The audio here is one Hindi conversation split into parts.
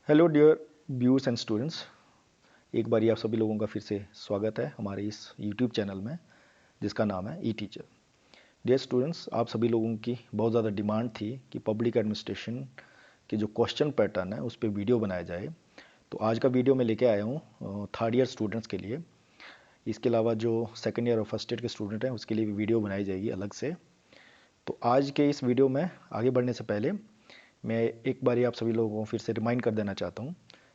Hello dear viewers and students. एक बारी आप सभी लोगों का फिर से स्वागत है हमारे इस यूट्यूब चैनल में जिसका नाम है ई टीचर। डियर स्टूडेंट्स, आप सभी लोगों की बहुत ज़्यादा डिमांड थी कि पब्लिक एडमिनिस्ट्रेशन के जो क्वेश्चन पैटर्न है उस पर वीडियो बनाया जाए। तो आज का वीडियो मैं लेके आया हूँ थर्ड ईयर स्टूडेंट्स के लिए। इसके अलावा जो सेकेंड ईयर और फर्स्ट ईयर के स्टूडेंट हैं उसके लिए भी वीडियो बनाई जाएगी अलग से। तो आज के इस वीडियो में आगे बढ़ने से पहले मैं एक बारी आप सभी लोगों को फिर से रिमाइंड कर देना चाहता हूँ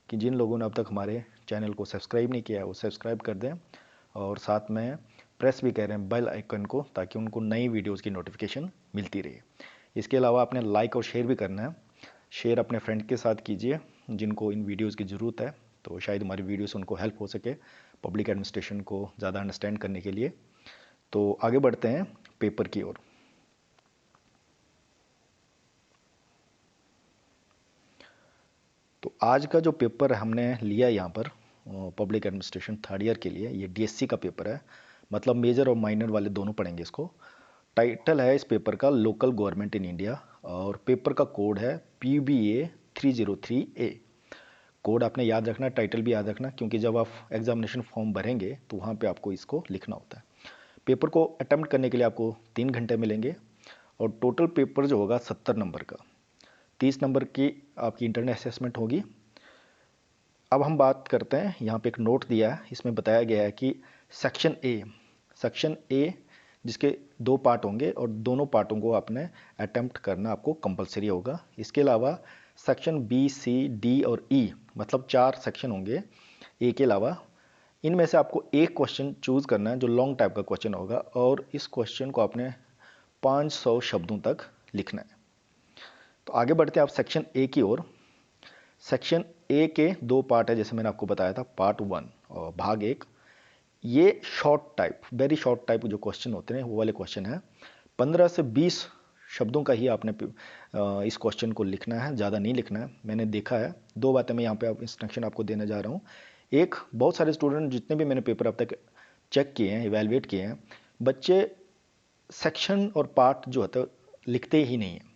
कि जिन लोगों ने अब तक हमारे चैनल को सब्सक्राइब नहीं किया है वो सब्सक्राइब कर दें और साथ में प्रेस भी कर रहे हैं बेल आइकन को, ताकि उनको नई वीडियोस की नोटिफिकेशन मिलती रहे। इसके अलावा आपने लाइक और शेयर भी करना है। शेयर अपने फ्रेंड के साथ कीजिए जिनको इन वीडियोज़ की ज़रूरत है, तो शायद हमारी वीडियो से उनको हेल्प हो सके पब्लिक एडमिनिस्ट्रेशन को ज़्यादा अंडरस्टैंड करने के लिए। तो आगे बढ़ते हैं पेपर की ओर। तो आज का जो पेपर हमने लिया यहाँ पर पब्लिक एडमिनिस्ट्रेशन थर्ड ईयर के लिए, ये डीएससी का पेपर है। मतलब मेजर और माइनर वाले दोनों पढ़ेंगे इसको। टाइटल है इस पेपर का लोकल गवर्नमेंट इन इंडिया और पेपर का कोड है PBA 303A। कोड आपने याद रखना, टाइटल भी याद रखना, क्योंकि जब आप एग्जामिनेशन फॉर्म भरेंगे तो वहाँ पे आपको इसको लिखना होता है। पेपर को अटेम्प्ट करने के लिए आपको 3 घंटे मिलेंगे और टोटल पेपर जो होगा 70 नंबर का। 30 नंबर की आपकी इंटरनल असेसमेंट होगी। अब हम बात करते हैं, यहाँ पे एक नोट दिया है, इसमें बताया गया है कि सेक्शन ए जिसके 2 पार्ट होंगे और दोनों पार्टों को आपने अटेम्प्ट करना आपको कंपलसरी होगा। इसके अलावा सेक्शन B, C, D और E, मतलब 4 सेक्शन होंगे ए के अलावा। इनमें से आपको एक क्वेश्चन चूज करना है जो लॉन्ग टाइप का क्वेश्चन होगा और इस क्वेश्चन को आपने 500 शब्दों तक लिखना है। तो आगे बढ़ते हैं आप सेक्शन ए की ओर। सेक्शन ए के 2 पार्ट है, जैसे मैंने आपको बताया था, पार्ट 1 और भाग 1। ये short type, very short type जो क्वेश्चन होते हैं वो वाले क्वेश्चन है। 15 से 20 शब्दों का ही आपने इस क्वेश्चन को लिखना है, ज़्यादा नहीं लिखना है। मैंने देखा है, 2 बातें मैं यहाँ पे इंस्ट्रक्शन आपको देने जा रहा हूँ। एक, बहुत सारे स्टूडेंट जितने भी मैंने पेपर अब तक चेक किए हैं, इवेलुएट किए हैं, बच्चे सेक्शन और पार्ट जो होता है लिखते ही नहीं है।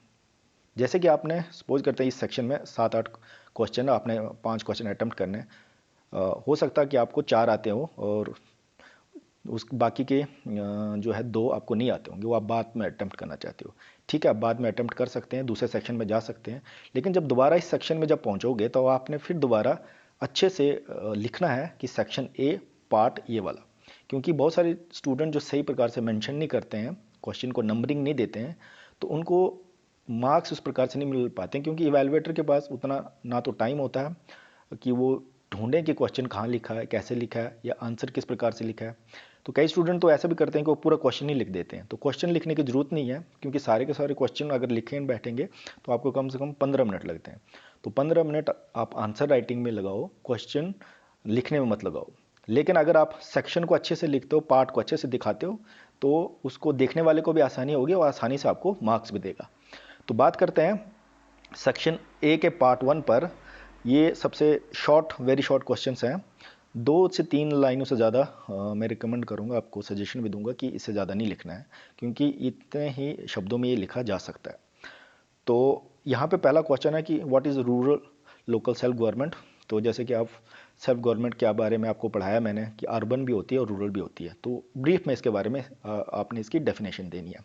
जैसे कि आपने सपोज करते हैं इस सेक्शन में 7-8 क्वेश्चन, आपने 5 क्वेश्चन अटेम्प्ट करने हैं। हो सकता है कि आपको 4 आते हो और उस बाकी के जो है 2 आपको नहीं आते होंगे, वो आप बाद में अटेम्प्ट करना चाहते हो। ठीक है, आप बाद में अटेम्प्ट कर सकते हैं, दूसरे सेक्शन में जा सकते हैं। लेकिन जब दोबारा इस सेक्शन में जब पहुंचोगे तो आपने फिर दोबारा अच्छे से लिखना है कि सेक्शन ए पार्ट ये वाला। क्योंकि बहुत सारे स्टूडेंट जो सही प्रकार से मेंशन नहीं करते हैं, क्वेश्चन को नंबरिंग नहीं देते हैं, तो उनको मार्क्स उस प्रकार से नहीं मिल पाते हैं, क्योंकि इवेलुएटर के पास उतना ना तो टाइम होता है कि वो ढूंढे कि क्वेश्चन कहाँ लिखा है, कैसे लिखा है या आंसर किस प्रकार से लिखा है। तो कई स्टूडेंट तो ऐसा भी करते हैं कि वो पूरा क्वेश्चन ही लिख देते हैं। तो क्वेश्चन लिखने की जरूरत नहीं है, क्योंकि सारे के सारे क्वेश्चन अगर लिखे बैठेंगे तो आपको कम से कम 15 मिनट लगते हैं। तो 15 मिनट आप आंसर राइटिंग में लगाओ, क्वेश्चन लिखने में मत लगाओ। लेकिन अगर आप सेक्शन को अच्छे से लिखते हो, पार्ट को अच्छे से दिखाते हो, तो उसको देखने वाले को भी आसानी होगी और आसानी से आपको मार्क्स भी देगा। तो बात करते हैं सेक्शन ए के पार्ट 1 पर। ये सबसे शॉर्ट, वेरी शॉर्ट क्वेश्चंस हैं। 2 से 3 लाइनों से ज़्यादा मैं रिकमेंड करूँगा, आपको सजेशन भी दूंगा कि इससे ज़्यादा नहीं लिखना है, क्योंकि इतने ही शब्दों में ये लिखा जा सकता है। तो यहाँ पे पहला क्वेश्चन है कि what is rural local self government. तो जैसे कि आप सेल्फ गवर्नमेंट के बारे में आपको पढ़ाया मैंने कि अर्बन भी होती है और रूरल भी होती है, तो ब्रीफ में इसके बारे में आपने इसकी डेफिनेशन देनी है।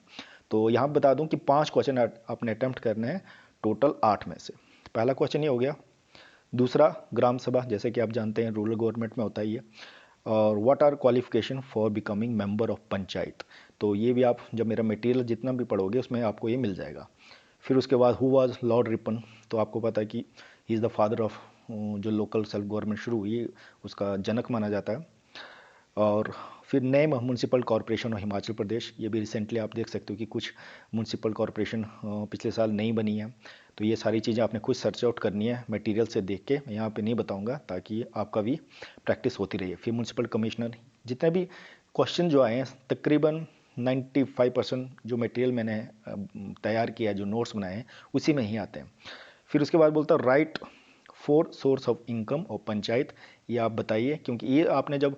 तो यहाँ बता दूँ कि 5 क्वेश्चन आपने अटैम्प्ट करने हैं, टोटल 8 में से। पहला क्वेश्चन ये हो गया। दूसरा, ग्राम सभा, जैसे कि आप जानते हैं रूरल गवर्नमेंट में होता ही है। और what are qualification for becoming member of panchayat. तो ये भी आप जब मेरा मटेरियल जितना भी पढ़ोगे उसमें आपको ये मिल जाएगा। फिर उसके बाद हु वाज लॉर्ड रिपन। तो आपको पता है कि he is the father of जो लोकल सेल्फ गवर्नमेंट शुरू हुई, उसका जनक माना जाता है। और फिर नए म्यूनसिपल कॉरपोरेशन और हिमाचल प्रदेश, ये भी रिसेंटली आप देख सकते हो कि कुछ म्यूनसिपल कॉरपोरेशन पिछले साल नई बनी है। तो ये सारी चीज़ें आपने खुद सर्च आउट करनी है मटेरियल से देख के, मैं यहाँ पे नहीं बताऊंगा, ताकि आपका भी प्रैक्टिस होती रही। फिर म्यूनसिपल कमिश्नर, जितने भी क्वेश्चन जो आए हैं तकरीबन 95% जो मटेरियल मैंने तैयार किया है, जो नोट्स बनाए हैं, उसी में ही आते हैं। फिर उसके बाद बोलता है right four source of income of panchayat, ये आप बताइए, क्योंकि ये आपने जब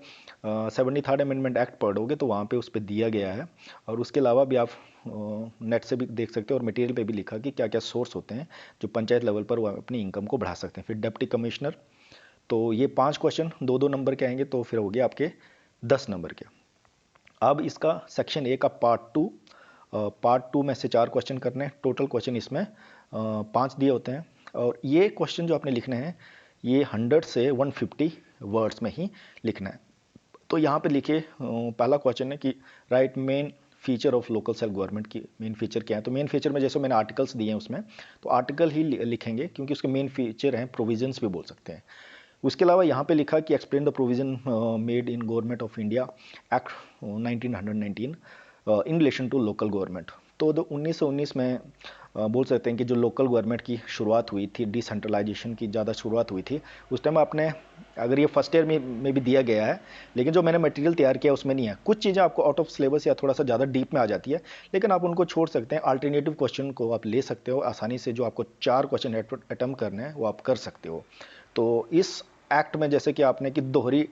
73rd अमेंडमेंट एक्ट पढ़ोगे तो वहाँ पे उस पर दिया गया है। और उसके अलावा भी आप नेट से भी देख सकते हो और मटेरियल पे भी लिखा कि क्या क्या सोर्स होते हैं जो पंचायत लेवल पर वो अपनी इनकम को बढ़ा सकते हैं। फिर डिप्टी कमिश्नर, तो ये 5 क्वेश्चन 2-2 नंबर के आएंगे, तो फिर हो गया आपके 10 नंबर के। अब इसका सेक्शन ए का पार्ट टू में से 4 क्वेश्चन करने हैं। टोटल क्वेश्चन इसमें 5 दिए होते हैं और ये क्वेश्चन जो आपने लिखने हैं ये 100 से 150 वर्ड्स में ही लिखना है। तो यहाँ पे लिखिए, पहला क्वेश्चन है कि right main feature of local self government की मेन फीचर क्या है। तो मेन फीचर में जैसे मैंने आर्टिकल्स दिए हैं उसमें, तो आर्टिकल ही लिखेंगे क्योंकि उसके मेन फीचर हैं, प्रोविजंस भी बोल सकते हैं। उसके अलावा यहाँ पे लिखा कि explain the provision made in government of India act 1919 in relation to local government. तो 1919 में बोल सकते हैं कि जो लोकल गवर्नमेंट की शुरुआत हुई थी, डिसेंट्रलाइजेशन की ज़्यादा शुरुआत हुई थी उस टाइम आपने, अगर ये फर्स्ट ईयर में भी दिया गया है लेकिन जो मैंने मटेरियल तैयार किया उसमें नहीं है। कुछ चीज़ें आपको आउट ऑफ सिलेबस या थोड़ा सा ज़्यादा डीप में आ जाती है, लेकिन आप उनको छोड़ सकते हैं। अल्टरनेटिव क्वेश्चन को आप ले सकते हो आसानी से, जो आपको 4 क्वेश्चन अटेम्प्ट करने हैं वो आप कर सकते हो। तो इस एक्ट में जैसे कि आपने कि दोहरी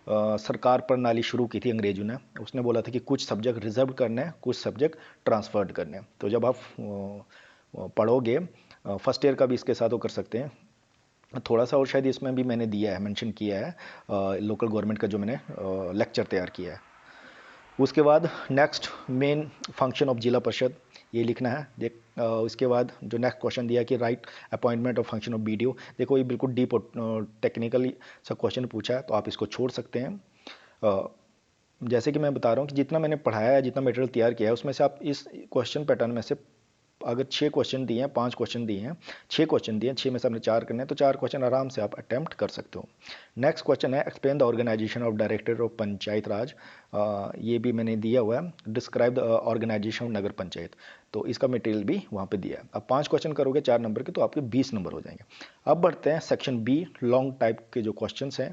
सरकार प्रणाली शुरू की थी अंग्रेजों ने, उसने बोला था कि कुछ सब्जेक्ट रिजर्व करने हैं, कुछ सब्जेक्ट ट्रांसफर्ड करने हैं। तो जब आप पढ़ोगे फर्स्ट ईयर का भी इसके साथ वो कर सकते हैं। थोड़ा सा और शायद इसमें भी मैंने दिया है, मेंशन किया है लोकल गवर्नमेंट का जो मैंने लेक्चर तैयार किया है। उसके बाद नेक्स्ट मेन फंक्शन ऑफ जिला परिषद, ये लिखना है। उसके बाद जो नेक्स्ट क्वेश्चन दिया कि right appointment of function of BDO, देखो ये बिल्कुल डीप और टेक्निकली सा क्वेश्चन पूछा है, तो आप इसको छोड़ सकते हैं। जैसे कि मैं बता रहा हूँ कि जितना मैंने पढ़ाया है, जितना मटेरियल तैयार किया है, उसमें से आप इस क्वेश्चन पैटर्न में से अगर 6 क्वेश्चन दिए हैं, 5 क्वेश्चन दिए हैं, 6 क्वेश्चन दिए हैं, 6 में से हमने 4 करने हैं, तो 4 क्वेश्चन आराम से आप अटेम्प्ट कर सकते हो। नेक्स्ट क्वेश्चन है explain the organisation of director of Panchayat Raj, ये भी मैंने दिया हुआ है। Describe the organisation of Nagar Panchayat, तो इसका मटेरियल भी वहाँ पे दिया है। अब 5 क्वेश्चन करोगे 4 नंबर के, तो आपके 20 नंबर हो जाएंगे। अब बढ़ते हैं सेक्शन बी, लॉन्ग टाइप के जो क्वेश्चन हैं।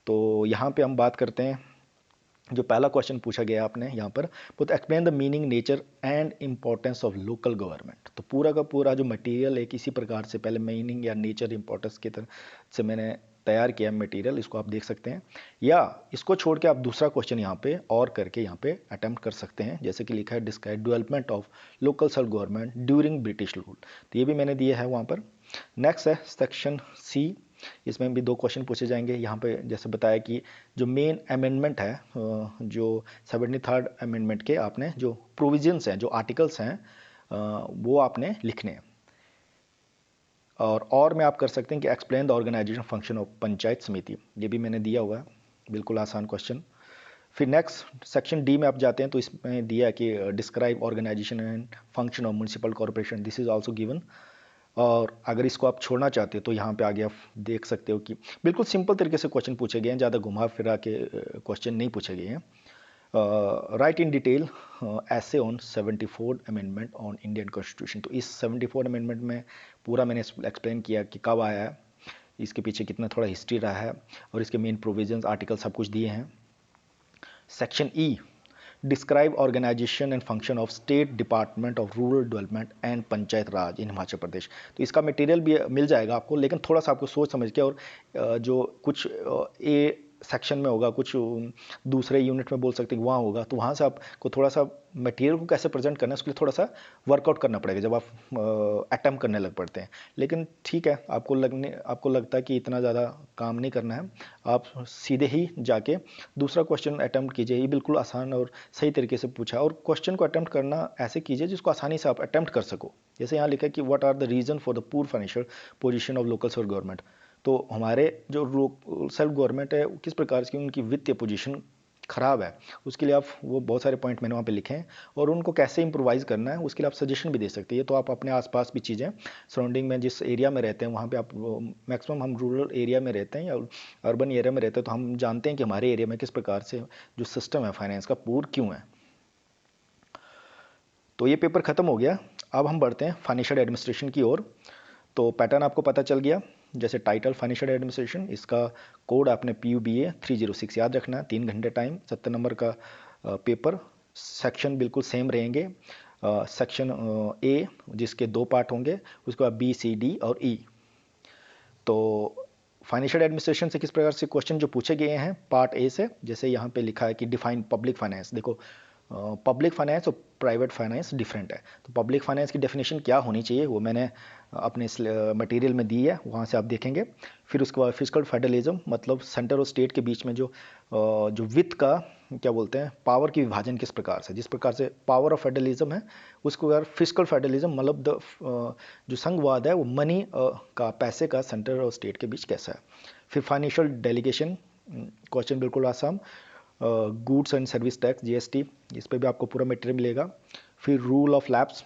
तो यहाँ पे हम बात करते हैं, जो पहला क्वेश्चन पूछा गया आपने यहाँ पर, तो explain the meaning, nature and importance of local government. तो पूरा का पूरा जो मटेरियल है किसी प्रकार से पहले मीनिंग या नेचर इंपॉर्टेंस की तरह से मैंने तैयार किया मटेरियल, इसको आप देख सकते हैं। या इसको छोड़ के आप दूसरा क्वेश्चन यहाँ पे और करके यहाँ पे अटेम्प्ट कर सकते हैं, जैसे कि लिखा है describe development of local self government during British rule, तो ये भी मैंने दिया है वहाँ पर। नेक्स्ट है सेक्शन सी, इसमें भी 2 क्वेश्चन पूछे जाएंगे। यहाँ पे जैसे बताया कि जो मेन अमेंडमेंट है, जो 73rd अमेंडमेंट के आपने जो प्रोविजंस हैं, जो आर्टिकल्स हैं, वो आपने लिखने हैं। और में आप कर सकते हैं कि explain the organisation function of panchayat samiti, ये भी मैंने दिया हुआ है, बिल्कुल आसान क्वेश्चन। फिर नेक्स्ट सेक्शन डी में आप जाते हैं, तो इसमें दिया कि describe organisation and function of municipal corporation, this is also given. और अगर इसको आप छोड़ना चाहते हो तो यहाँ पे आगे आप देख सकते हो कि बिल्कुल सिंपल तरीके से क्वेश्चन पूछे गए हैं, ज़्यादा घुमा फिरा के क्वेश्चन नहीं पूछे गए हैं। राइट इन डिटेल ऐसे on 74th amendment on Indian constitution, तो इस 74th अमेंडमेंट में पूरा मैंने एक्सप्लेन किया कि कब आया है, इसके पीछे कितना थोड़ा हिस्ट्री रहा है, और इसके मेन प्रोविजंस आर्टिकल सब कुछ दिए हैं। Section E, describe organisation and function of state department of rural development and Panchayat Raj in Himachal Pradesh, तो इसका मटेरियल भी मिल जाएगा आपको, लेकिन थोड़ा सा आपको सोच समझ के, और जो कुछ ए सेक्शन में होगा, कुछ दूसरे यूनिट में बोल सकते हैं वहाँ होगा, तो वहाँ से आपको थोड़ा सा मटेरियल को कैसे प्रेजेंट करना है उसके लिए थोड़ा सा वर्कआउट करना पड़ेगा जब आप अटेम्प्ट करने लग पड़ते हैं। लेकिन ठीक है, आपको लगता है कि इतना ज़्यादा काम नहीं करना है, आप सीधे ही जाके दूसरा क्वेश्चन अटेम्प्ट कीजिए। ये बिल्कुल आसान और सही तरीके से पूछा, और क्वेश्चन को अटेम्प्ट करना ऐसे कीजिए जिसको आसानी से आप अटेम्प्ट कर सको। जैसे यहाँ लिखा है कि what are the reason for the poor financial position of local self government, तो हमारे जो सेल्फ गवर्नमेंट है किस प्रकार की उनकी वित्तीय पोजीशन खराब है, उसके लिए आप वो बहुत सारे पॉइंट मैंने वहाँ पे लिखे हैं, और उनको कैसे इंप्रोवाइज़ करना है उसके लिए आप सजेशन भी दे सकते हैं। तो आप अपने आसपास भी चीज़ें, सराउंडिंग में जिस एरिया में रहते हैं वहाँ पे आप, मैक्सिमम हम रूरल एरिया में रहते हैं या अर्बन एरिया में रहते हैं, तो हम जानते हैं कि हमारे एरिया में किस प्रकार से जो सिस्टम है फाइनेंस का पूर क्यों है। तो ये पेपर ख़त्म हो गया, अब हम बढ़ते हैं फाइनेंशियल एडमिनिस्ट्रेशन की ओर। तो पैटर्न आपको पता चल गया, जैसे टाइटल फाइनेंशियल एडमिनिस्ट्रेशन, इसका कोड आपने PUBA 306 याद रखना, 3 घंटे टाइम, 70 नंबर का पेपर। सेक्शन बिल्कुल सेम रहेंगे। सेक्शन A जिसके 2 पार्ट होंगे, उसके बाद B, C, D और E। तो फाइनेंशियल एडमिनिस्ट्रेशन से किस प्रकार से क्वेश्चन जो पूछे गए हैं पार्ट ए से, जैसे यहाँ पे लिखा है कि डिफाइन पब्लिक फाइनेंस। देखो पब्लिक फाइनेंस और प्राइवेट फाइनेंस डिफरेंट है, तो पब्लिक फाइनेंस की डेफिनेशन क्या होनी चाहिए वो मैंने अपने मटेरियल में दी है, वहाँ से आप देखेंगे। फिर उसके बाद फिस्कल फेडरलिज्म, मतलब सेंटर और स्टेट के बीच में जो वित्त का क्या बोलते हैं पावर की विभाजन किस प्रकार से, जिस प्रकार से पावर ऑफ फेडरलिज्म है उसको अगर फिस्कल फेडरलिज्म, मतलब जो संघवाद है वो मनी का, पैसे का सेंटर और स्टेट के बीच कैसा है। फिर फाइनेंशियल डेलीगेशन, क्वेश्चन बिल्कुल आसान। Goods and service tax GST, इस पे भी आपको पूरा मटेरियल मिलेगा। फिर रूल ऑफ लैब्स,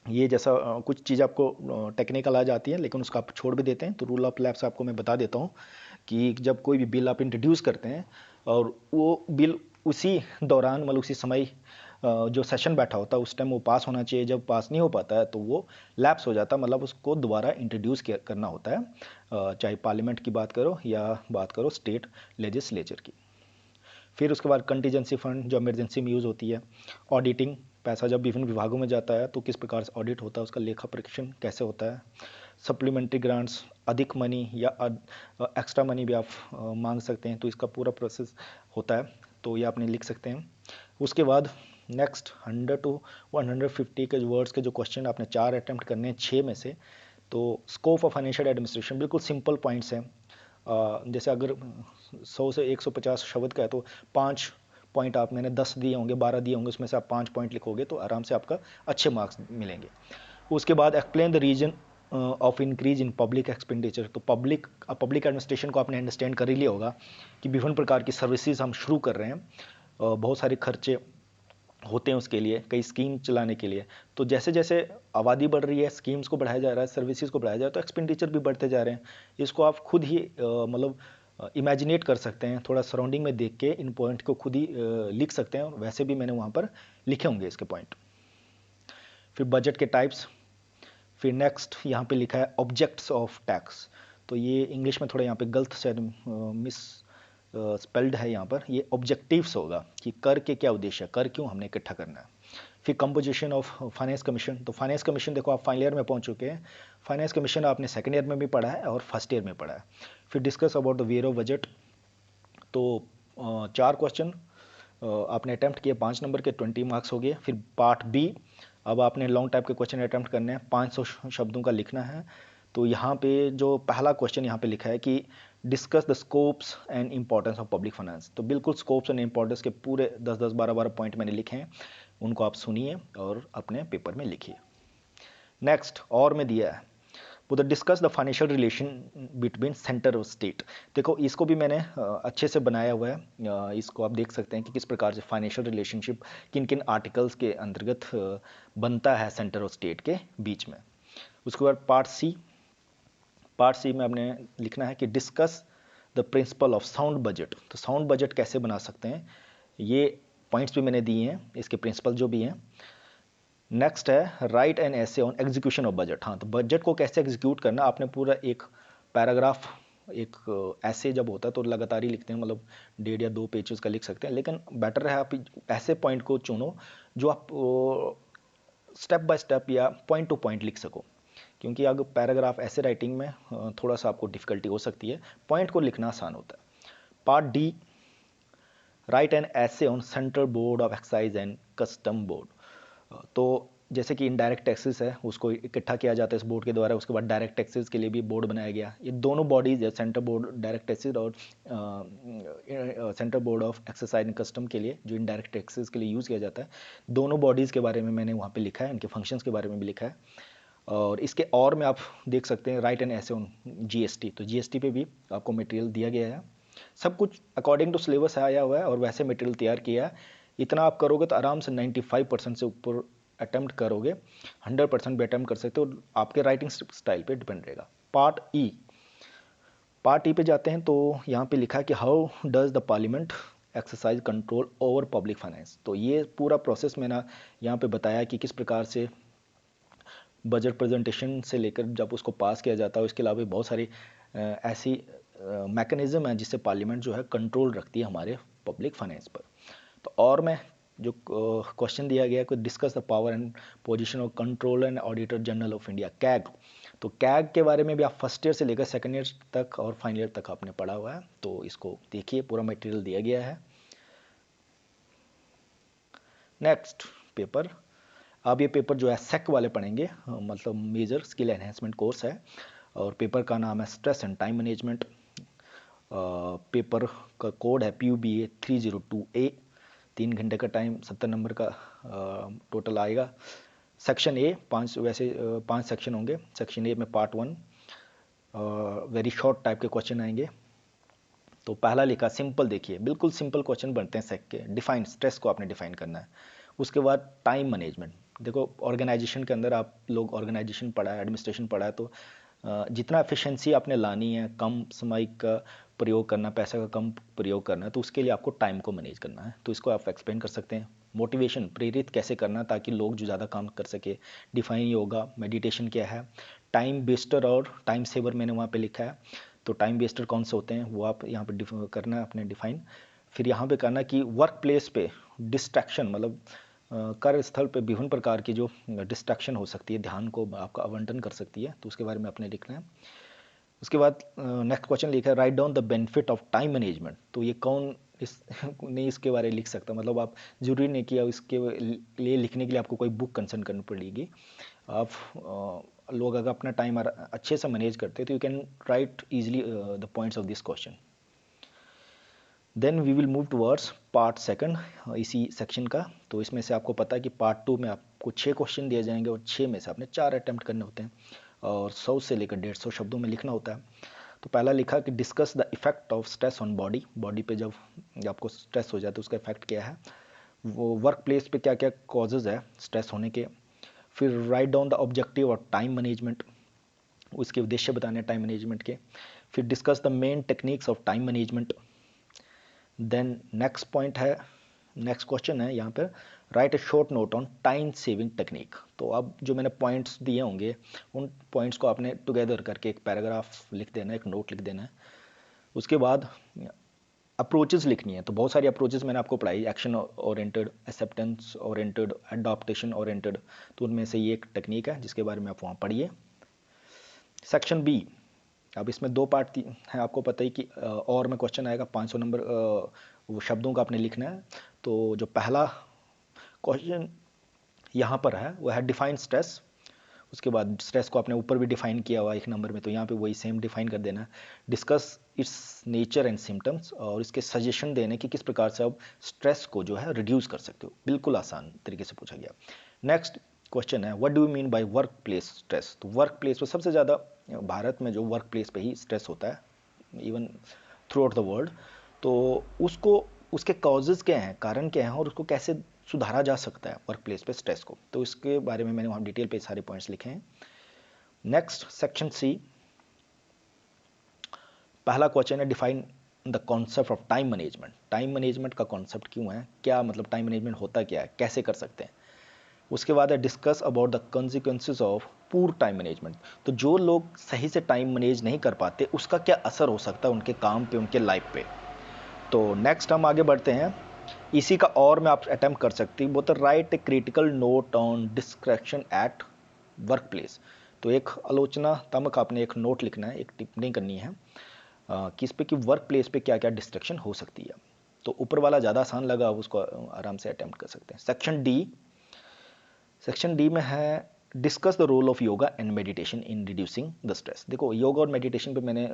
ये जैसा कुछ चीज़ आपको टेक्निकल आ जाती है लेकिन उसको आप छोड़ भी देते हैं, तो रूल ऑफ लैब्स आपको मैं बता देता हूँ कि जब कोई भी बिल आप इंट्रोड्यूस करते हैं और वो बिल उसी दौरान, मतलब उसी समय जो सेशन बैठा होता है उस टाइम वो पास होना चाहिए, जब पास नहीं हो पाता है तो वो लैप्स हो जाता है, मतलब उसको दोबारा इंट्रोड्यूस करना होता है, चाहे पार्लियामेंट की बात करो या बात करो स्टेट लेजिस्लेचर की। फिर उसके बाद कंटीजेंसी फंड जो इमरजेंसी में यूज़ होती है। ऑडिटिंग, पैसा जब विभिन्न विभागों में जाता है तो किस प्रकार से ऑडिट होता है, उसका लेखा परीक्षण कैसे होता है। सप्लीमेंट्री ग्रांट्स, अधिक मनी या एक्स्ट्रा मनी भी आप मांग सकते हैं, तो इसका पूरा प्रोसेस होता है, तो ये आपने लिख सकते हैं। उसके बाद नेक्स्ट 100 टू 150 के वर्ड्स के जो क्वेश्चन आपने 4 अटैम्प्ट करने हैं 6 में से। तो स्कोप ऑफ फाइनेंशियल एडमिनिस्ट्रेशन बिल्कुल सिंपल पॉइंट्स हैं। जैसे अगर 100 से 150 शब्द का है तो 5 पॉइंट आप, मैंने 10 दिए होंगे 12 दिए होंगे, उसमें से आप 5 पॉइंट लिखोगे तो आराम से आपका अच्छे मार्क्स मिलेंगे। उसके बाद explain the reason of increase in public expenditure, तो पब्लिक एडमिनिस्ट्रेशन को आपने अंडरस्टैंड कर ही लिया होगा कि विभिन्न प्रकार की सर्विसेज हम शुरू कर रहे हैं, बहुत सारे खर्चे होते हैं उसके लिए, कई स्कीम चलाने के लिए। तो जैसे जैसे आबादी बढ़ रही है, स्कीम्स को बढ़ाया जा रहा है, सर्विसेज को बढ़ाया जा रहा है, तो एक्सपेंडिचर भी बढ़ते जा रहे हैं। इसको आप खुद ही मतलब इमेजिनेट कर सकते हैं, थोड़ा सराउंडिंग में देख के इन पॉइंट को खुद ही लिख सकते हैं, और वैसे भी मैंने वहाँ पर लिखे होंगे इसके पॉइंट। फिर बजट के टाइप्स। फिर नेक्स्ट यहाँ पे लिखा है ऑब्जेक्ट्स ऑफ टैक्स, तो ये इंग्लिश में थोड़ा यहाँ पे गलत शायद मिस स्पेल्ड है, यहाँ पर ये ऑब्जेक्टिव्स होगा कि कर के क्या उद्देश्य है, कर क्यों हमने इकट्ठा करना है। फिर कंपोजिशन ऑफ फाइनेंस कमीशन, तो फाइनेंस कमीशन देखो आप फाइनल ईयर में पहुंच चुके हैं, फाइनेंस कमीशन आपने सेकंड ईयर में भी पढ़ा है और फर्स्ट ईयर में पढ़ा है। फिर discuss about the ware of budget, तो 4 क्वेश्चन आपने अटैम्प्ट किए 5 नंबर के, 20 मार्क्स हो गए। फिर पार्ट बी, अब आपने लॉन्ग टाइप के क्वेश्चन अटैम्प्ट करने हैं, 500 शब्दों का लिखना है। तो यहाँ पे जो पहला क्वेश्चन यहाँ पे लिखा है कि discuss the scopes and importance of public finance, तो बिल्कुल स्कोप्स एंड इंपॉर्टेंस के पूरे 10-10, 12-12 पॉइंट मैंने लिखे हैं, उनको आप सुनिए और अपने पेपर में लिखिए। नेक्स्ट और में दिया है वो discuss the financial relation between centre और स्टेट, देखो इसको भी मैंने अच्छे से बनाया हुआ है, इसको आप देख सकते हैं कि किस प्रकार से फाइनेंशियल रिलेशनशिप किन किन आर्टिकल्स के अंतर्गत बनता है सेंटर और स्टेट के बीच में। उसके बाद पार्ट सी में आपने लिखना है कि discuss the principle of sound budget, तो साउंड बजट कैसे बना सकते हैं, ये पॉइंट्स भी मैंने दिए हैं, इसके प्रिंसिपल जो भी हैं। नेक्स्ट है राइट एन ऐसे ऑन एग्जीक्यूशन ऑफ बजट, हाँ तो बजट को कैसे एग्जीक्यूट करना, आपने पूरा एक पैराग्राफ, एक ऐसे जब होता है तो लगातार ही लिखते हैं, मतलब 1.5 या 2 पेजेस का लिख सकते हैं, लेकिन बेटर है आप ऐसे पॉइंट को चुनो जो आप स्टेप बाय स्टेप या पॉइंट टू पॉइंट लिख सको, क्योंकि अगर पैराग्राफ ऐसे राइटिंग में थोड़ा सा आपको डिफिकल्टी हो सकती है, पॉइंट को लिखना आसान होता है। पार्ट डी, राइट एन ऐसे on central board of excise and custom board, तो जैसे कि इनडायरेक्ट टैक्सेस है उसको इकट्ठा किया जाता है इस बोर्ड के द्वारा, उसके बाद डायरेक्ट टैक्सेस के लिए भी बोर्ड बनाया गया। ये दोनों बॉडीज है, सेंट्रल बोर्ड डायरेक्ट टैक्सेस और central board of excise and custom के लिए जो इनडायरेक्ट टैक्सेस के लिए यूज़ किया जाता है, दोनों बॉडीज़ के बारे में मैंने वहाँ पे लिखा है, इनके फंक्शंस के बारे में भी लिखा है। और इसके और में आप देख सकते हैं राइट एंड ऐसे ऑन जीएसटी, तो जीएसटी पे भी आपको मटेरियल दिया गया है, सब कुछ अकॉर्डिंग टू सिलेबस आया हुआ है और वैसे मटेरियल तैयार किया है। इतना आप करोगे तो आराम से 95% से ऊपर अटैम्प्ट करोगे, 100% भी अटैम्प्ट कर सकते हो, आपके राइटिंग स्टाइल पे डिपेंड रहेगा। पार्ट ई पे जाते हैं, तो यहाँ पे लिखा है कि how does the parliament exercise control over public finance, तो ये पूरा प्रोसेस मैंने यहाँ पे बताया कि किस प्रकार से बजट प्रेजेंटेशन से लेकर जब उसको पास किया जाता है, इसके अलावा बहुत सारी ऐसी मैकेनिज्म है जिससे पार्लियामेंट जो है कंट्रोल रखती है हमारे पब्लिक फाइनेंस पर। तो और मैं जो क्वेश्चन दिया गया है कि discuss the power and position of controller and auditor general of India CAG, तो कैग के बारे में भी आप फर्स्ट ईयर से लेकर सेकेंड ईयर तक और फाइनल ईयर तक आपने पढ़ा हुआ है, तो इसको देखिए, पूरा मटेरियल दिया गया है। नेक्स्ट पेपर, अब ये पेपर जो है सेक वाले पढ़ेंगे, मतलब मेजर स्किल एनहेंसमेंट कोर्स है, और पेपर का नाम है stress and time management. Paper का कोड है PUBA 302A। 3 घंटे का टाइम, 70 नंबर का टोटल आएगा। सेक्शन ए, 5 सेक्शन होंगे। सेक्शन ए में पार्ट 1 वेरी शॉर्ट टाइप के क्वेश्चन आएंगे। तो पहला लिखा सिंपल, देखिए बिल्कुल सिंपल क्वेश्चन बनते हैं सेक के। डिफाइन, स्ट्रेस को आपने डिफाइन करना है। उसके बाद टाइम मैनेजमेंट, देखो ऑर्गेनाइजेशन के अंदर आप लोग ऑर्गेनाइजेशन पढ़ा है, एडमिनिस्ट्रेशन पढ़ा है, तो जितना एफिशिएंसी आपने लानी है, कम समय का प्रयोग करना, पैसा का कम प्रयोग करना है, तो उसके लिए आपको टाइम को मैनेज करना है। तो इसको आप एक्सप्लेन कर सकते हैं। मोटिवेशन, प्रेरित कैसे करना ताकि लोग जो ज़्यादा काम कर सके। डिफाइन योगा, मेडिटेशन क्या है। टाइम वेस्टर और टाइम सेवर मैंने वहाँ पे लिखा है, तो टाइम वेस्टर कौन से होते हैं वो आप यहाँ पे करना है अपने डिफाइन। फिर यहाँ पे करना कि वर्क प्लेस पे डिस्ट्रैक्शन, मतलब कार्यस्थल पे विभिन्न प्रकार की जो डिस्ट्रैक्शन हो सकती है, ध्यान को आपका आवंटन कर सकती है, तो उसके बारे में अपने लिखना है। उसके बाद नेक्स्ट क्वेश्चन लिखा है right down the benefit of time management. तो ये कौन इस नहीं इसके बारे में लिख सकता, मतलब आप जरूरी नहीं कि इसके लिए लिखने के लिए आपको कोई बुक कंसल्ट करनी पड़ेगी। आप लोग अगर अपना टाइम अच्छे से मैनेज करते हैं तो you can write easily the points of this question. Then we will move towards part second इसी सेक्शन का। तो इसमें से आपको पता है कि पार्ट 2 में आपको 6 क्वेश्चन दिए जाएंगे, और 6 में से आपने 4 अटैम्प्ट करने होते हैं, और 100 से लेकर 150 शब्दों में लिखना होता है। तो पहला लिखा कि discuss the effect of stress on body. Body पे जब आपको स्ट्रेस हो जाए तो उसका इफेक्ट क्या है, वो वर्क प्लेस पे क्या क्या कॉजेज़ है स्ट्रेस होने के। फिर राइट डाउन द ऑब्जेक्टिव और टाइम मैनेजमेंट, उसके उद्देश्य बताने टाइम मैनेजमेंट के। फिर discuss the main techniques of time management. Then next point है, नेक्स्ट क्वेश्चन है यहाँ पर, write a short note on time saving technique. तो अब जो मैंने पॉइंट्स दिए होंगे उन पॉइंट्स को आपने टुगेदर करके एक पैराग्राफ लिख देना है, एक नोट लिख देना है। उसके बाद अप्रोचेस लिखनी है। तो बहुत सारी अप्रोचेस मैंने आपको पढ़ाई, action oriented, acceptance oriented, adaptation oriented, तो उनमें से ये एक टेक्निक है जिसके बारे में आप वहाँ पढ़िए। सेक्शन बी, अब इसमें 2 पार्ट हैं, आपको पता ही कि और में क्वेश्चन आएगा 500 नंबर वो शब्दों का आपने लिखना है। तो जो पहला क्वेश्चन यहाँ पर है वो है डिफाइन स्ट्रेस। उसके बाद स्ट्रेस को आपने ऊपर भी डिफाइन किया हुआ 1 नंबर में, तो यहाँ पे वही सेम डिफाइन कर देना है। Discuss it's nature and symptoms, और इसके सजेशन देने कि किस प्रकार से आप स्ट्रेस को जो है रिड्यूस कर सकते हो। बिल्कुल आसान तरीके से पूछा गया। नेक्स्ट क्वेश्चन है what do you mean by work place stress. तो वर्क प्लेस पे सबसे ज़्यादा भारत में जो वर्क प्लेस पे ही स्ट्रेस होता है, even through out the world. तो उसको, उसके कॉजेज़ क्या हैं, कारण क्या हैं, और उसको कैसे सुधारा जा सकता है वर्क प्लेस पे स्ट्रेस को, तो इसके बारे में मैंने वहाँ डिटेल पे सारे पॉइंट्स लिखे हैं। नेक्स्ट सेक्शन सी, पहला क्वेश्चन है define the concept of time management. Time management का कॉन्सेप्ट क्यों है, क्या मतलब टाइम मैनेजमेंट होता क्या है, कैसे कर सकते हैं। उसके बाद है discuss about the consequences of पूर टाइम मैनेजमेंट। तो जो लोग सही से टाइम मैनेज नहीं कर पाते उसका क्या असर हो सकता है उनके काम पे, उनके लाइफ पे। तो नेक्स्ट हम आगे बढ़ते हैं, इसी का और में आप अटेम्प्ट कर सकती हैं, वो तो right a critical note on distraction eight work place. तो एक आलोचनात्मक आपने एक नोट लिखना है, एक टिप्पणी करनी है किस पे कि वर्क प्लेस पे क्या क्या डिस्ट्रैक्शन हो सकती है। तो ऊपर वाला ज़्यादा आसान लगा, आप उसको आराम से अटेम्प्ट कर सकते हैं। सेक्शन डी, सेक्शन डी में है discuss the role of yoga and meditation in reducing the stress. देखो योगा और मेडिटेशन पे मैंने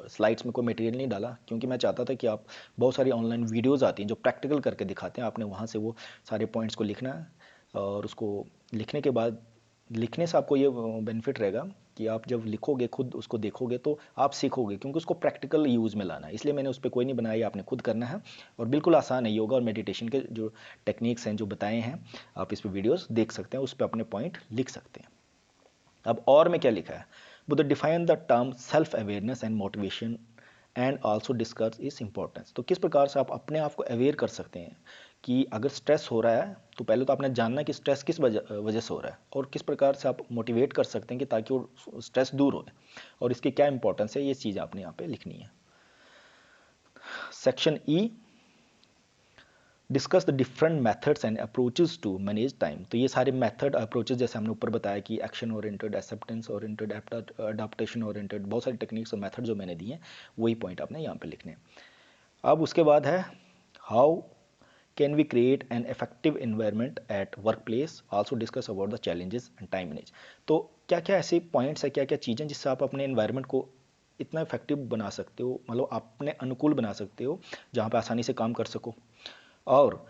स्लाइड्स में कोई मटेरियल नहीं डाला, क्योंकि मैं चाहता था कि आप, बहुत सारी ऑनलाइन वीडियोस आती हैं जो प्रैक्टिकल करके दिखाते हैं, आपने वहाँ से वो सारे पॉइंट्स को लिखना है, और उसको लिखने के बाद, लिखने से आपको ये बेनिफिट रहेगा कि आप जब लिखोगे, खुद उसको देखोगे तो आप सीखोगे, क्योंकि उसको प्रैक्टिकल यूज़ में लाना है। इसलिए मैंने उस पर कोई नहीं बनाया, आपने खुद करना है, और बिल्कुल आसान है। योगा और मेडिटेशन के जो टेक्निक्स हैं जो बताए हैं, आप इस पर वीडियोस देख सकते हैं, उस पर अपने पॉइंट लिख सकते हैं। अब और में क्या लिखा है, Buddha define the term self awareness and motivation and also discuss इस इंपॉर्टेंस। तो किस प्रकार से आप अपने आप को अवेयर कर सकते हैं कि अगर स्ट्रेस हो रहा है तो पहले तो आपने जानना कि स्ट्रेस किस वजह से हो रहा है, और किस प्रकार से आप मोटिवेट कर सकते हैं कि ताकि वो स्ट्रेस दूर हो, और इसकी क्या इंपॉर्टेंस है, ये चीज़ आपने यहाँ पे लिखनी है। Section E, discuss the different methods and approaches to manage time. तो ये सारे मेथड अप्रोचेस जैसे हमने ऊपर बताया कि action oriented, acceptance oriented, adaptation oriented, बहुत सारी टेक्निक्स और मेथड जो मैंने दिए हैं वही पॉइंट आपने यहाँ पे लिखने हैं। अब उसके बाद है how can we create an effective environment at work place, also discuss about the challenges and time manage. तो क्या क्या ऐसे पॉइंट्स है, क्या क्या चीज़ें जिससे आप अपने एनवायरनमेंट को इतना इफेक्टिव बना सकते हो, मतलब अपने अनुकूल बना सकते हो जहाँ पे आसानी से काम कर सको। और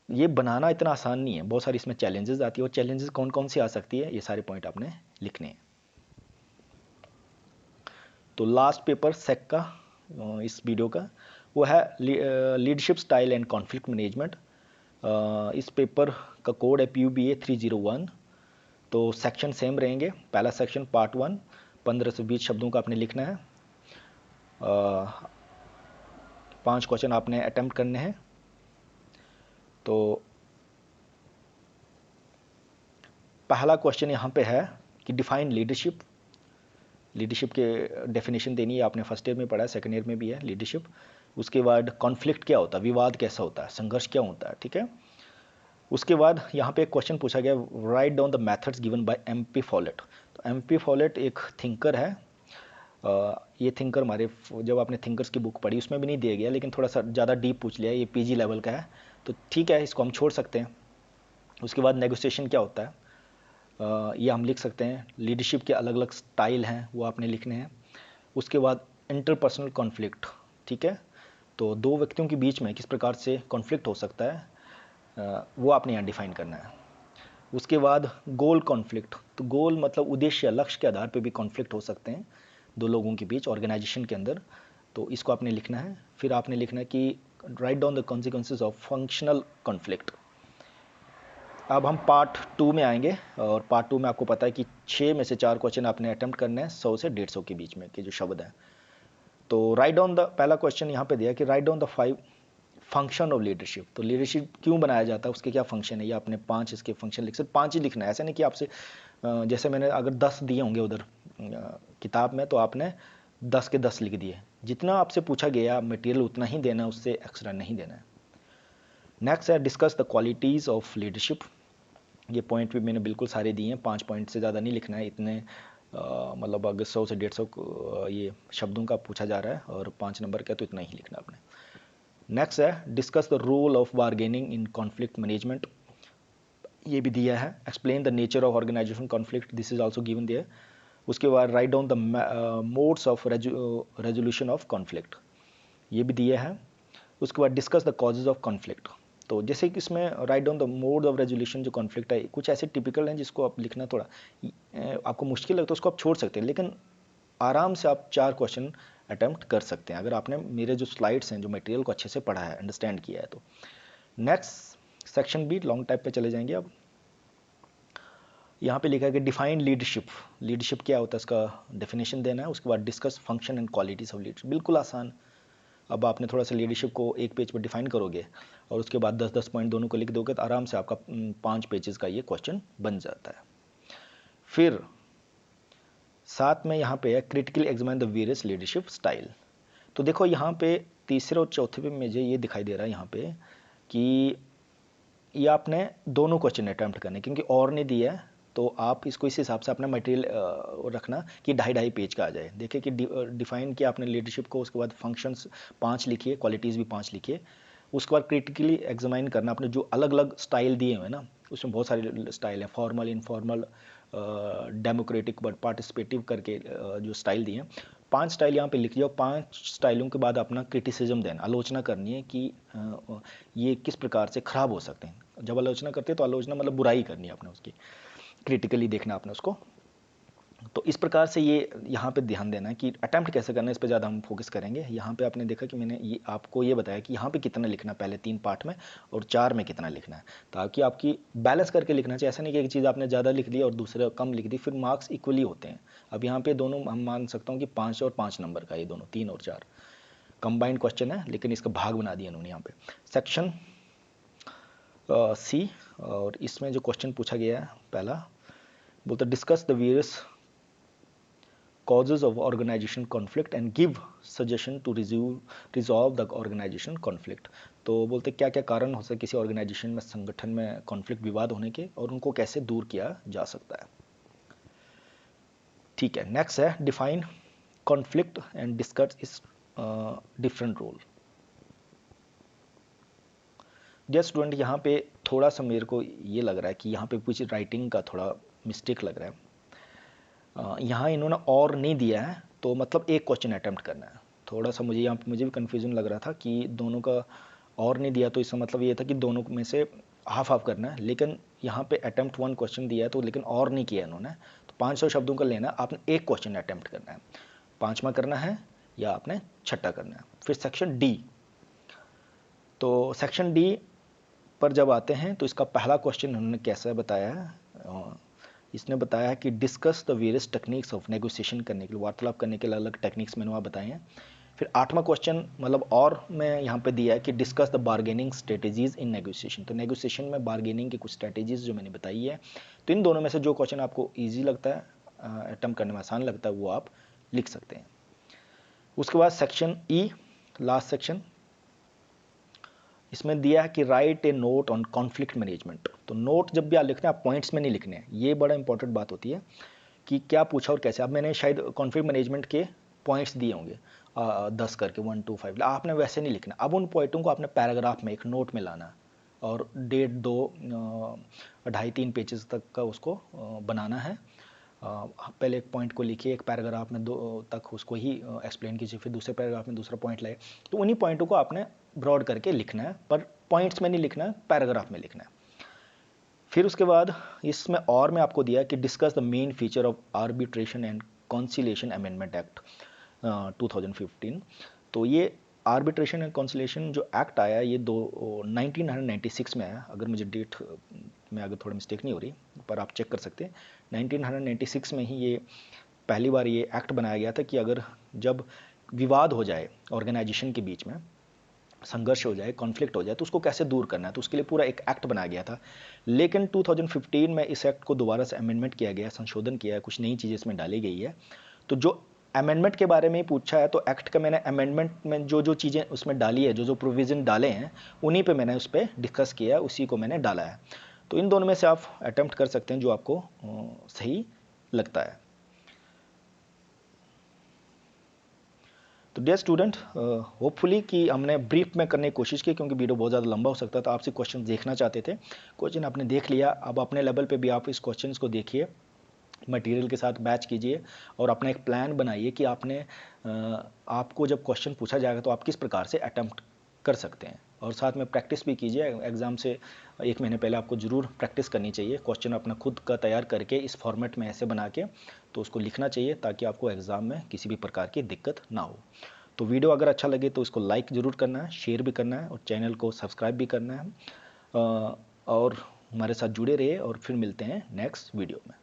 ये बनाना इतना आसान नहीं है, बहुत सारी इसमें चैलेंजेस आती है, और चैलेंजेस कौन कौन सी आ सकती है ये सारे पॉइंट आपने लिखने हैं। तो लास्ट पेपर सेक का इस वीडियो का वो है leadership style and conflict management. इस पेपर का कोड है PUBA 301। तो सेक्शन सेम रहेंगे। पहला सेक्शन पार्ट 1 15 से 20 शब्दों का आपने लिखना है। 5 क्वेश्चन आपने अटेम्प्ट करने हैं। तो पहला क्वेश्चन यहाँ पे है कि डिफाइन लीडरशिप। लीडरशिप के डेफिनेशन देनी है, आपने फर्स्ट ईयर में पढ़ा है, सेकंड ईयर में भी है लीडरशिप। उसके बाद कॉन्फ्लिक्ट क्या होता है, विवाद कैसा होता है, संघर्ष क्या होता है, ठीक है। उसके बाद यहाँ पे एक क्वेश्चन पूछा गया, write down the methods given by MP Follett. तो MP फॉलेट एक थिंकर है। ये थिंकर हमारे जब आपने थिंकर्स की बुक पढ़ी उसमें भी नहीं दिया गया, लेकिन थोड़ा सा ज़्यादा डीप पूछ लिया, ये PG लेवल का है तो ठीक है, इसको हम छोड़ सकते हैं। उसके बाद नेगोशिएशन क्या होता है, ये हम लिख सकते हैं। लीडरशिप के अलग अलग स्टाइल हैं वो आपने लिखने हैं। उसके बाद इंटरपर्सनल कॉन्फ्लिक्ट, ठीक है, तो दो व्यक्तियों के बीच में किस प्रकार से कॉन्फ्लिक्ट हो सकता है वो आपने यहाँ डिफाइन करना है। उसके बाद गोल कॉन्फ्लिक्ट, तो गोल मतलब उद्देश्य, लक्ष्य के आधार पे भी कॉन्फ्लिक्ट हो सकते हैं दो लोगों के बीच ऑर्गेनाइजेशन के अंदर, तो इसको आपने लिखना है। फिर आपने लिखना है कि right down the consequences of functional conflict. अब हम पार्ट 2 में आएंगे, और पार्ट 2 में आपको पता है कि 6 में से 4 क्वेश्चन आपने अटेम्प्ट करने हैं 100 से 150 के बीच में के जो शब्द हैं। तो राइट डाउन द, पहला क्वेश्चन यहाँ पे दिया कि right down the 5 function of leadership. तो लीडरशिप क्यों बनाया जाता है, उसके क्या फंक्शन है, ये आपने 5 इसके फंक्शन लिख सकते, 5 ही लिखना है। ऐसा नहीं कि आपसे जैसे मैंने अगर 10 दिए होंगे उधर किताब में तो आपने 10 के 10 लिख दिए। जितना आपसे पूछा गया मटेरियल उतना ही देना है, उससे एक्स्ट्रा नहीं देना है। नेक्स्ट है discuss the qualities of leadership. ये पॉइंट भी मैंने बिल्कुल सारे दिए हैं, 5 पॉइंट से ज़्यादा नहीं लिखना है। इतने मतलब अगर 100 से 150 ये शब्दों का पूछा जा रहा है और 5 नंबर का, तो इतना ही लिखना आपने। नेक्स्ट है discuss the role of bargaining in conflict management. ये भी दिया है। Explain the nature of organisation conflict, this is also given there. उसके बाद write down the modes of resolution of conflict, ये भी दिया है। उसके बाद discuss the causes of conflict. तो जैसे कि इसमें write down the mode of resolution, जो कॉन्फ्लिक्ट है कुछ ऐसे टिपिकल हैं जिसको आप लिखना थोड़ा आपको मुश्किल लगता है, उसको आप छोड़ सकते हैं, लेकिन आराम से आप 4 क्वेश्चन अटेम्प्ट कर सकते हैं अगर आपने मेरे जो स्लाइड्स हैं, जो मटेरियल को अच्छे से पढ़ा है, अंडरस्टैंड किया है। तो नेक्स्ट सेक्शन भी लॉन्ग टाइप पे चले जाएंगे। अब यहाँ पे लिखा है कि डिफाइन लीडरशिप। लीडरशिप क्या होता है, इसका डेफिनेशन देना है। उसके बाद discuss function and qualities of leadership, बिल्कुल आसान। अब आपने थोड़ा सा लीडरशिप को एक पेज पर डिफाइन करोगे और उसके बाद 10-10 पॉइंट दोनों को लिख दोगे तो आराम से आपका 5 पेजेस का ये क्वेश्चन बन जाता है। फिर साथ में यहाँ पे है critically examine the various leadership style. तो देखो यहाँ पे तीसरे और चौथे पे मुझे ये दिखाई दे रहा है यहाँ पे कि ये आपने दोनों क्वेश्चन अटैम्प्ट करने, क्योंकि और ने दिया है तो आप इसको इस हिसाब से अपना मटेरियल रखना कि 2.5 पेज का आ जाए। देखिए कि डिफाइन किया आपने लीडरशिप को, उसके बाद फंक्शंस 5 लिखिए, क्वालिटीज़ भी 5 लिखिए। उसके बाद क्रिटिकली एग्जामाइन करना आपने जो अलग अलग स्टाइल दिए हुए हैं ना, उसमें बहुत सारे स्टाइल हैं, formal, informal, democratic, but participative करके जो स्टाइल दिए हैं, 5 स्टाइल यहाँ पे लिख लिया। 5 स्टाइलों के बाद अपना क्रिटिसिज्म देना, आलोचना करनी है कि ये किस प्रकार से खराब हो सकते हैं। जब आलोचना करते हैं तो आलोचना मतलब बुराई करनी है आपने उसकी, क्रिटिकली देखना आपने उसको। तो इस प्रकार से ये यहाँ पे ध्यान देना है कि अटेम्प्ट कैसे करना है, इस पे ज़्यादा हम फोकस करेंगे। यहाँ पे आपने देखा कि मैंने ये आपको ये बताया कि यहाँ पे कितना लिखना है पहले 3 पार्ट में, और 4 में कितना लिखना है, ताकि आपकी बैलेंस करके लिखना चाहिए। ऐसा नहीं कि एक चीज़ आपने ज़्यादा लिख दी और दूसरे कम लिख दी, फिर मार्क्स इक्वली होते हैं। अब यहाँ पे दोनों हम मान सकता हूँ कि 5 और 5 नंबर का, ये दोनों 3 और 4 कंबाइंड क्वेश्चन है, लेकिन इसका भाग बना दिया उन्होंने यहाँ पे। सेक्शन C, और इसमें जो क्वेश्चन पूछा गया है पहला बोलता discuss the various causes of organization conflict and give suggestion to resolve the organization conflict। तो बोलते क्या क्या कारण हो सकते किसी ऑर्गेनाइजेशन में, संगठन में कॉन्फ्लिक्ट, विवाद होने के, और उनको कैसे दूर किया जा सकता है। ठीक है, नेक्स्ट है डिफाइन कॉन्फ्लिक्ट एंड डिस्कस इस डिफरेंट रोल। डियर स्टूडेंट, यहाँ पे थोड़ा सा मेरे को ये लग रहा है कि यहाँ पे कुछ राइटिंग का थोड़ा मिस्टेक लग रहा है। यहाँ इन्होंने और नहीं दिया है, तो मतलब एक क्वेश्चन अटैम्प्ट करना है। थोड़ा सा मुझे यहाँ पे मुझे भी कन्फ्यूजन लग रहा था कि दोनों का और नहीं दिया, तो इसका मतलब ये था कि दोनों में से हाफ हाफ करना है, लेकिन यहाँ पे अटैम्प्ट 1 क्वेश्चन दिया है, तो लेकिन और नहीं किया इन्होंने। तो 500 शब्दों का लेना, आपने एक क्वेश्चन अटैम्प्ट करना है, 5वां करना है या आपने 6ठा करना है। फिर सेक्शन डी, तो सेक्शन डी पर जब आते हैं तो इसका पहला क्वेश्चन उन्होंने कैसा बताया है, इसने बताया है कि discuss the various techniques of negotiation करने के लिए, वार्तालाप करने के लिए अलग टेक्निक्स मैंने वहाँ बताए हैं। फिर 8वां क्वेश्चन मतलब और मैं यहाँ पे दिया है कि discuss the bargaining strategies in negotiation. तो नेगोशिएशन में बार्गेनिंग की कुछ स्ट्रेटेजीज जो मैंने बताई है। तो इन दोनों में से जो क्वेश्चन आपको ईजी लगता है, अटेम्प्ट करने में आसान लगता है, वो आप लिख सकते हैं। उसके बाद सेक्शन ई, लास्ट सेक्शन, इसमें दिया है कि right A note on conflict management. तो नोट जब भी आप लिखते हैं, आप पॉइंट्स में नहीं लिखने हैं, ये बड़ा इंपॉर्टेंट बात होती है कि क्या पूछा और कैसे। अब मैंने शायद कॉन्फ्लिक्ट मैनेजमेंट के पॉइंट्स दिए होंगे 10 करके 1 2 5, आपने वैसे नहीं लिखना। अब उन पॉइंटों को आपने पैराग्राफ में, एक नोट में लाना, और 1.5-2 2.5-3 पेजेस तक का उसको बनाना है। पहले एक पॉइंट को लिखिए, एक पैराग्राफ में 2 तक उसको ही एक्सप्लेन कीजिए, फिर दूसरे पैराग्राफ में दूसरा पॉइंट लाए। तो उन्हीं पॉइंटों को आपने ब्रॉड करके लिखना है, पर पॉइंट्स में नहीं लिखना है, पैराग्राफ में लिखना है। फिर उसके बाद इसमें और मैं आपको दिया कि discuss the main feature of arbitration and conciliation amendment act 2015। तो ये आर्बिट्रेशन एंड कॉन्सिलिएशन जो एक्ट आया, ये 1996 में आया, अगर मुझे डेट में अगर थोड़ा मिस्टेक नहीं हो रही, पर आप चेक कर सकते हैं। 1996 में ही ये पहली बार ये एक्ट बनाया गया था कि अगर जब विवाद हो जाए ऑर्गेनाइजेशन के बीच में, संघर्ष हो जाए, कॉन्फ्लिक्ट हो जाए, तो उसको कैसे दूर करना है, तो उसके लिए पूरा एक एक्ट बनाया गया था। लेकिन 2015 में इस एक्ट को दोबारा से अमेंडमेंट किया गया, संशोधन किया है, कुछ नई चीज़ें इसमें डाली गई है। तो जो अमेंडमेंट के बारे में ही पूछा है, तो एक्ट का मैंने अमेंडमेंट में जो जो चीज़ें उसमें डाली है, जो जो प्रोविज़न डाले हैं, उन्हीं पे मैंने उस पर डिस्कस किया है, उसी को मैंने डाला है। तो इन दोनों में से आप अटेम्प्ट कर सकते हैं जो आपको सही लगता है। तो डियर स्टूडेंट, होपफुली कि हमने ब्रीफ में करने की कोशिश की, क्योंकि वीडियो बहुत ज़्यादा लंबा हो सकता था। आपसे क्वेश्चन देखना चाहते थे, क्वेश्चन आपने देख लिया। अब अपने लेवल पे भी आप इस क्वेश्चन को देखिए, मटेरियल के साथ मैच कीजिए, और अपना एक प्लान बनाइए कि आपने आपको जब क्वेश्चन पूछा जाएगा तो आप किस प्रकार से अटैम्प्ट कर सकते हैं। और साथ में प्रैक्टिस भी कीजिए, एग्ज़ाम से 1 महीने पहले आपको ज़रूर प्रैक्टिस करनी चाहिए। क्वेश्चन अपना खुद का तैयार करके इस फॉर्मेट में ऐसे बना के तो उसको लिखना चाहिए, ताकि आपको एग्ज़ाम में किसी भी प्रकार की दिक्कत ना हो। तो वीडियो अगर अच्छा लगे तो इसको लाइक ज़रूर करना है, शेयर भी करना है, और चैनल को सब्सक्राइब भी करना है। और हमारे साथ जुड़े रहिए, और फिर मिलते हैं नेक्स्ट वीडियो में।